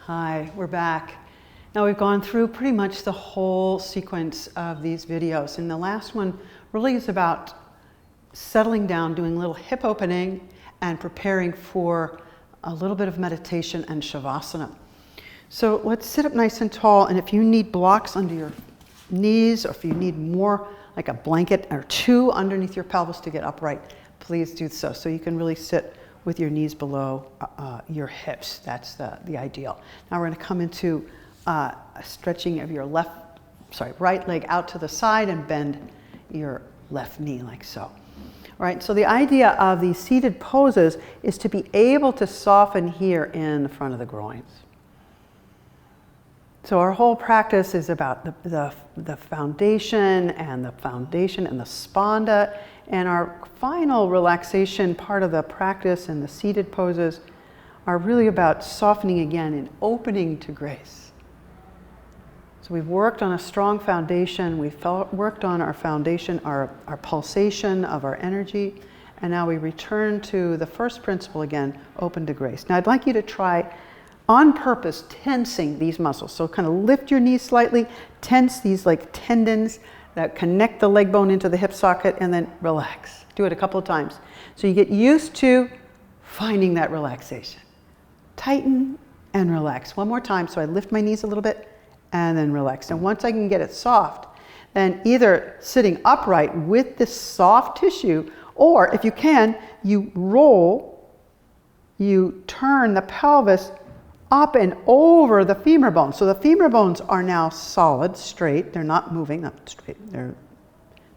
Hi, we're back. Now we've gone through pretty much the whole sequence of these videos, and the last one really is about settling down, doing a little hip opening and preparing for a little bit of meditation and shavasana. So let's sit up nice and tall, and if you need blocks under your knees, or if you need more like a blanket or two underneath your pelvis to get upright, please do so. So you can really sit with your knees below your hips. That's the ideal. Now we're going to come into a stretching of your right leg out to the side and bend your left knee like so. All right, so the idea of these seated poses is to be able to soften here in the front of the groins. So our whole practice is about the foundation and the spanda, and our final relaxation part of the practice and the seated poses are really about softening again and opening to grace. So we've worked on a strong foundation, we've worked on our foundation, our pulsation of our energy, and now we return to the first principle again, open to grace. Now I'd like you to try on purpose tensing these muscles. So kind of lift your knees slightly, tense these like tendons that connect the leg bone into the hip socket, and then relax. Do it a couple of times. So you get used to finding that relaxation. Tighten and relax. One more time. So I lift my knees a little bit and then relax. And once I can get it soft, then either sitting upright with this soft tissue, or if you can, you roll, you turn the pelvis up and over the femur bones. So the femur bones are now solid, straight. They're not moving, not straight. They're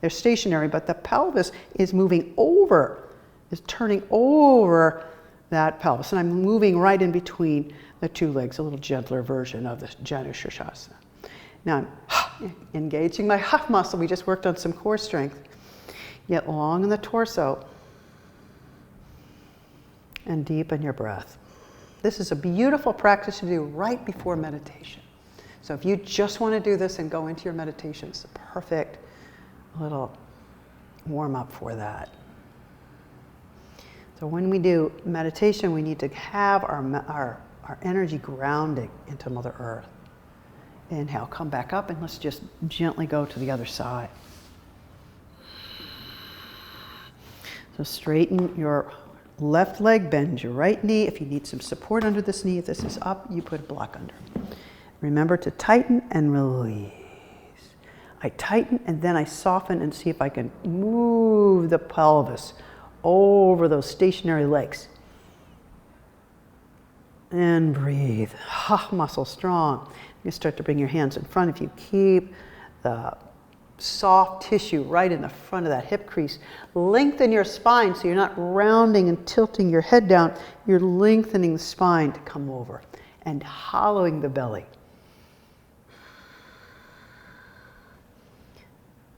stationary, but the pelvis is moving over, is turning over that pelvis. And I'm moving right in between the two legs, a little gentler version of the Janu Shirshasana. Now I'm engaging my huff muscle. We just worked on some core strength. Get long in the torso and deepen your breath. This is a beautiful practice to do right before meditation. So if you just want to do this and go into your meditation, it's a perfect little warm up for that. So when we do meditation, we need to have our energy grounding into Mother Earth. Inhale, come back up, and let's just gently go to the other side. So straighten your left leg, bend your right knee. If you need some support under this knee, if this is up, you put a block under. Remember to tighten and release. I tighten and then I soften and see if I can move the pelvis over those stationary legs. And breathe. Muscle strong. You start to bring your hands in front. If you keep the soft tissue right in the front of that hip crease. Lengthen your spine so you're not rounding and tilting your head down. You're lengthening the spine to come over and hollowing the belly.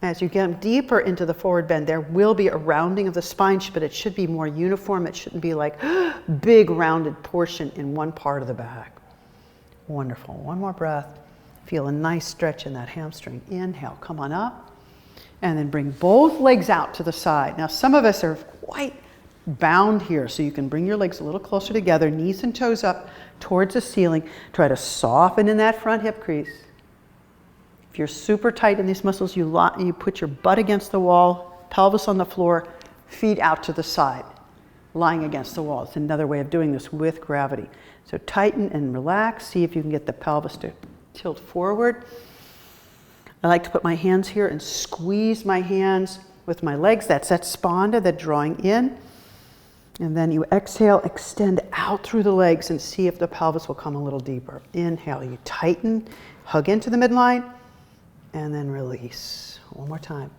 As you get deeper into the forward bend, there will be a rounding of the spine, but it should be more uniform. It shouldn't be like big rounded portion in one part of the back. Wonderful. One more breath. Feel a nice stretch in that hamstring. Inhale, come on up, and then bring both legs out to the side. Now, some of us are quite bound here, so you can bring your legs a little closer together, knees and toes up towards the ceiling. Try to soften in that front hip crease. If you're super tight in these muscles, you put your butt against the wall, pelvis on the floor, feet out to the side, lying against the wall. It's another way of doing this with gravity. So tighten and relax. See if you can get the pelvis to tilt forward. I like to put my hands here and squeeze my hands with my legs. That's that spanda, that drawing in. And then you exhale, extend out through the legs and see if the pelvis will come a little deeper. Inhale, you tighten, hug into the midline, and then release. One more time.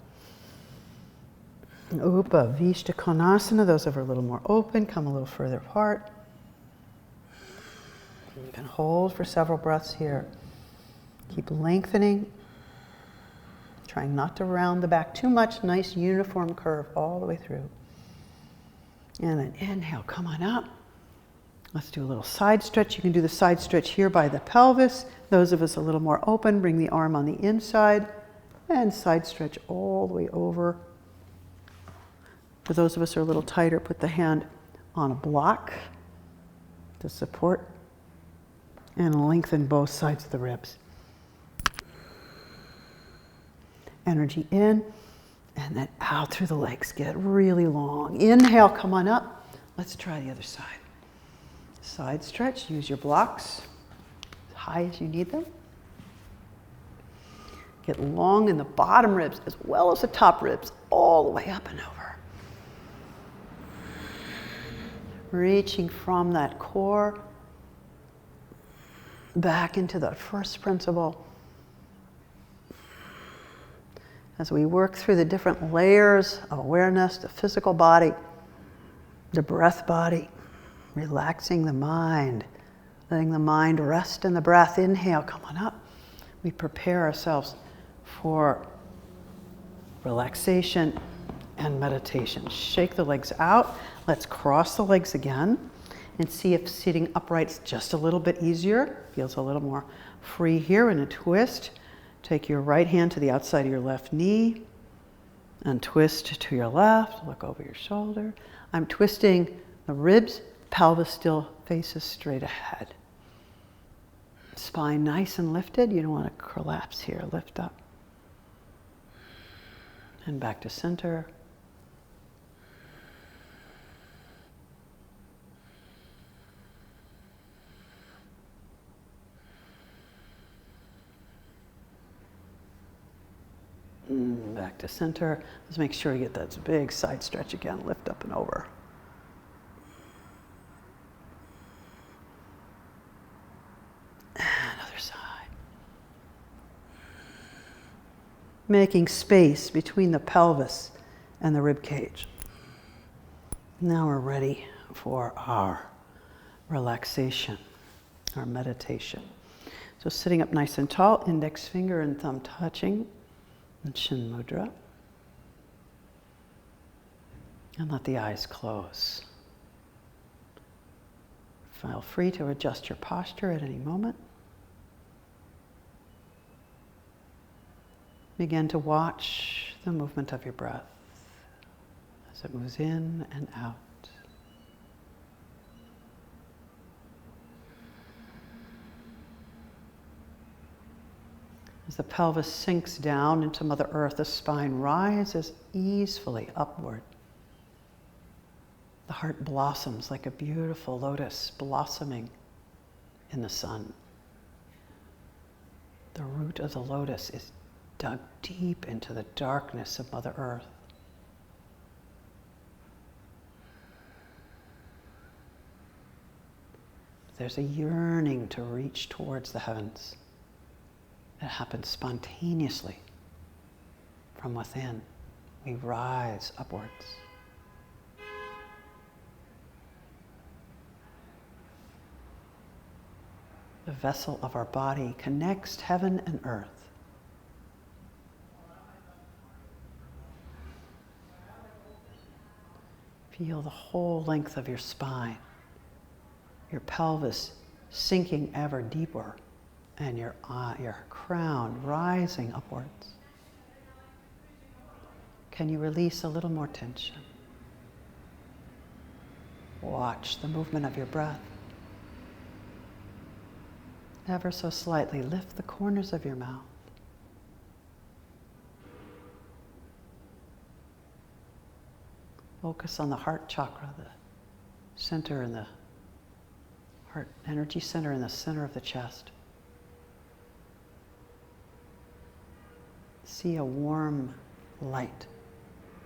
Upavishta Konasana, those that are a little more open, come a little further apart. You can hold for several breaths here. Keep lengthening, trying not to round the back too much. Nice uniform curve all the way through. And then inhale, come on up. Let's do a little side stretch. You can do the side stretch here by the pelvis. Those of us a little more open, bring the arm on the inside and side stretch all the way over. For those of us who are a little tighter, put the hand on a block to support And lengthen both sides of the ribs. Energy in, and then out through the legs. Get really long. Inhale, come on up. Let's try the other side. Side stretch, use your blocks as high as you need them. Get long in the bottom ribs as well as the top ribs, all the way up and over. Reaching from that core back into the first principle. As we work through the different layers of awareness, the physical body, the breath body, relaxing the mind, letting the mind rest in the breath. Inhale, come on up. We prepare ourselves for relaxation and meditation. Shake the legs out. Let's cross the legs again and see if sitting upright's just a little bit easier. Feels a little more free here in a twist. Take your right hand to the outside of your left knee and twist to your left. Look over your shoulder. I'm twisting the ribs. Pelvis still faces straight ahead. Spine nice and lifted. You don't want to collapse here. Lift up. And back to center. Back to center. Let's make sure you get that big side stretch again. Lift up and over. And other side. Making space between the pelvis and the rib cage. Now we're ready for our relaxation, our meditation. So sitting up nice and tall, index finger and thumb touching. And Shin Mudra. And let the eyes close. Feel free to adjust your posture at any moment. Begin to watch the movement of your breath as it moves in and out. As the pelvis sinks down into Mother Earth, the spine rises easily upward. The heart blossoms like a beautiful lotus blossoming in the sun. The root of the lotus is dug deep into the darkness of Mother Earth. There's a yearning to reach towards the heavens. It happens spontaneously from within. We rise upwards. The vessel of our body connects heaven and earth. Feel the whole length of your spine, your pelvis sinking ever deeper, and your crown rising upwards. Can you release a little more tension? Watch the movement of your breath. Ever so slightly lift the corners of your mouth. Focus on the heart chakra, the center in the heart energy center in the center of the chest. See a warm light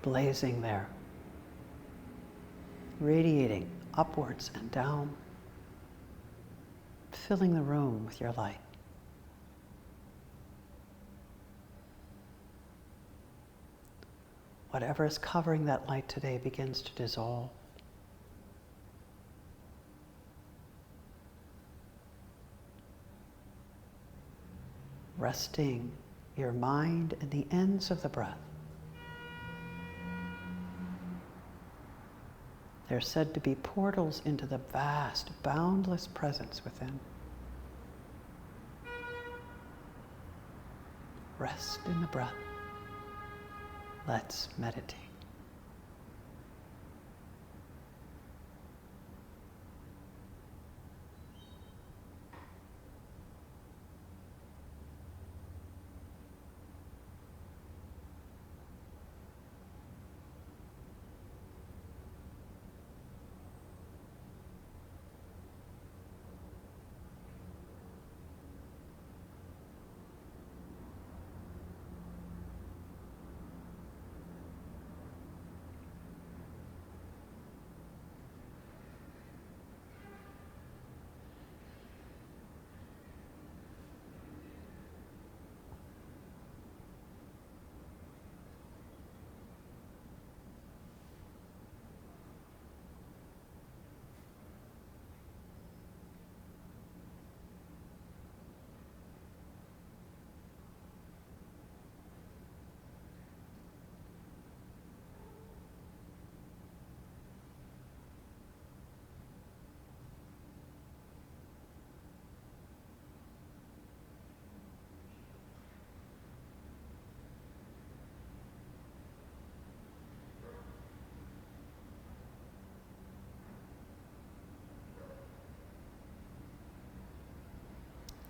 blazing there, radiating upwards and down, filling the room with your light. Whatever is covering that light today begins to dissolve. Resting your mind in the ends of the breath. They're said to be portals into the vast, boundless presence within. Rest in the breath. Let's meditate.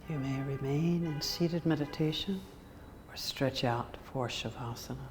You may remain in seated meditation or stretch out for Shavasana.